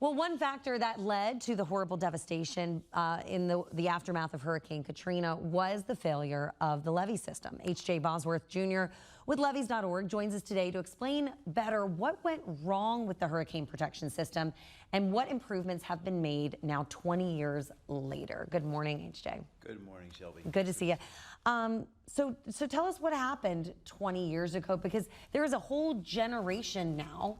Well, one factor that led to the horrible devastation in the aftermath of Hurricane Katrina was the failure of the levee system. H.J. Bosworth Jr. with levees.org joins us today to explain better what went wrong with the hurricane protection system and what improvements have been made now 20 years later. Good morning, H.J. Good morning, Shelby. Good to see you. So tell us what happened 20 years ago, because there is a whole generation now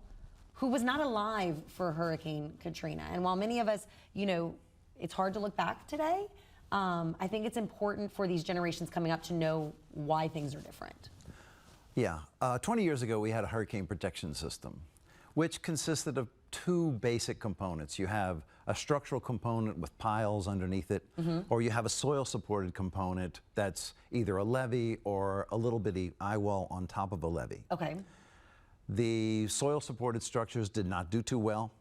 who was not alive for Hurricane Katrina. And while many of us, it's hard to look back today, I think it's important for these generations coming up to know why things are different. Yeah, 20 years ago we had a hurricane protection system, which consisted of two basic components. You have a structural component with piles underneath it, or you have a soil supported component that's either a levee or a little bitty eye wall on top of a levee. Okay. The soil-supported structures did not do too well.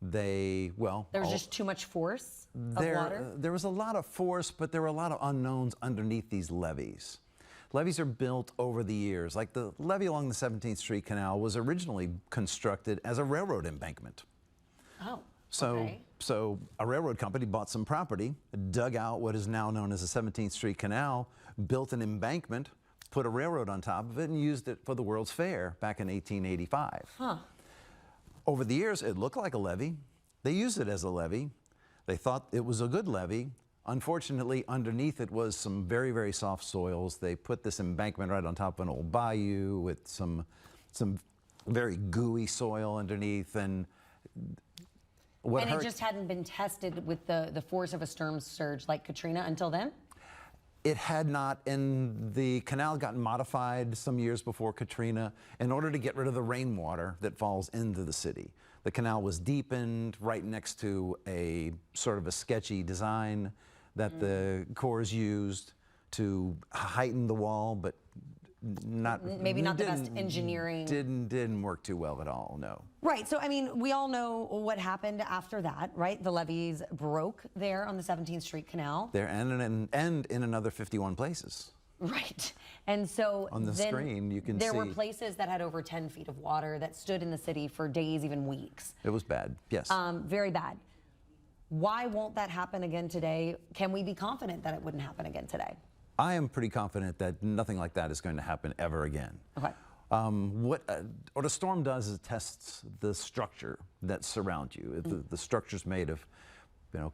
There was just too much force of water? There was a lot of force, but there were a lot of unknowns underneath these levees. Levees are built over the years. Like the levee along the 17th Street Canal was originally constructed as a railroad embankment. Oh, okay. So a railroad company bought some property, dug out what is now known as the 17th Street Canal, built an embankment, put a railroad on top of it, and used it for the World's Fair back in 1885. Huh. Over the years, it looked like a levee. They used it as a levee. They thought it was a good levee. Unfortunately, underneath it was some very, very soft soils. They put this embankment right on top of an old bayou with some very gooey soil underneath, and it just hadn't been tested with the force of a storm surge like Katrina until then? It had not, and the canal got modified some years before Katrina in order to get rid of the rainwater that falls into the city. The canal was deepened right next to a sort of a sketchy design that the Corps used to heighten the wall, but maybe not the best engineering. Didn't work too well at all, no. Right, so I mean, we all know what happened after that, right? The levees broke there on the 17th Street Canal. There and in another 51 places. Right, and so on the screen you can see there were places that had over 10 feet of water that stood in the city for days, even weeks. It was bad, yes. Very bad. Why won't that happen again today? Can we be confident that it wouldn't happen again today? I am pretty confident that nothing like that is going to happen ever again. Okay. What a storm does is it tests the structure that surrounds you. The structure's made of,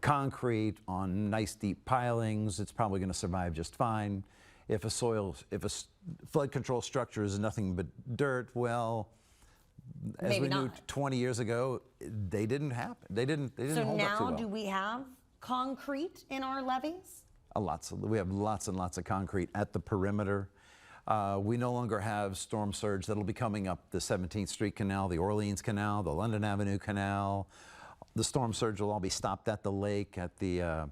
concrete on nice deep pilings. It's probably going to survive just fine. If a flood control structure is nothing but dirt, well, as maybe we knew not. 20 years ago, they didn't happen. They didn't hold up too well. So now, do we have concrete in our levees? We have lots and lots of concrete at the perimeter. We no longer have storm surge that'll be coming up the 17th Street Canal, the Orleans Canal, the London Avenue Canal. The storm surge will all be stopped at the lake, at the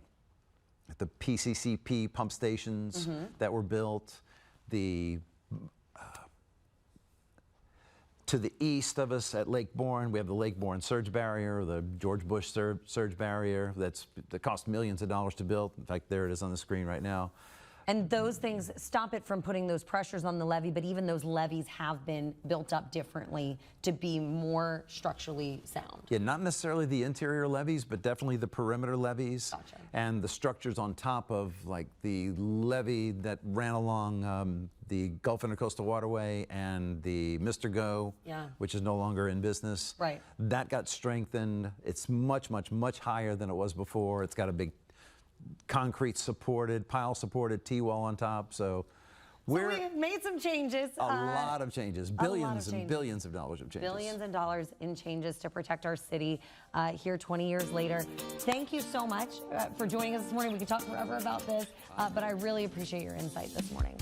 PCCP pump stations that were built. To the east of us at Lake Bourne, we have the Lake Bourne surge barrier, the George Bush surge barrier that cost millions of dollars to build. In fact, there it is on the screen right now. And those things stop it from putting those pressures on the levee, but even those levees have been built up differently to be more structurally sound. Yeah, not necessarily the interior levees, but definitely the perimeter levees. Gotcha. And the structures on top of, like, the levee that ran along the Gulf Intercoastal Waterway and the Mr. Go, which is no longer in business. Right. That got strengthened. It's much, much, much higher than it was before. It's got a big concrete supported, pile supported T-wall on top. So we've made some changes. A lot of changes. Billions and billions of dollars of changes. Billions of dollars in changes to protect our city here 20 years later. Thank you so much for joining us this morning. We could talk forever about this, but I really appreciate your insight this morning.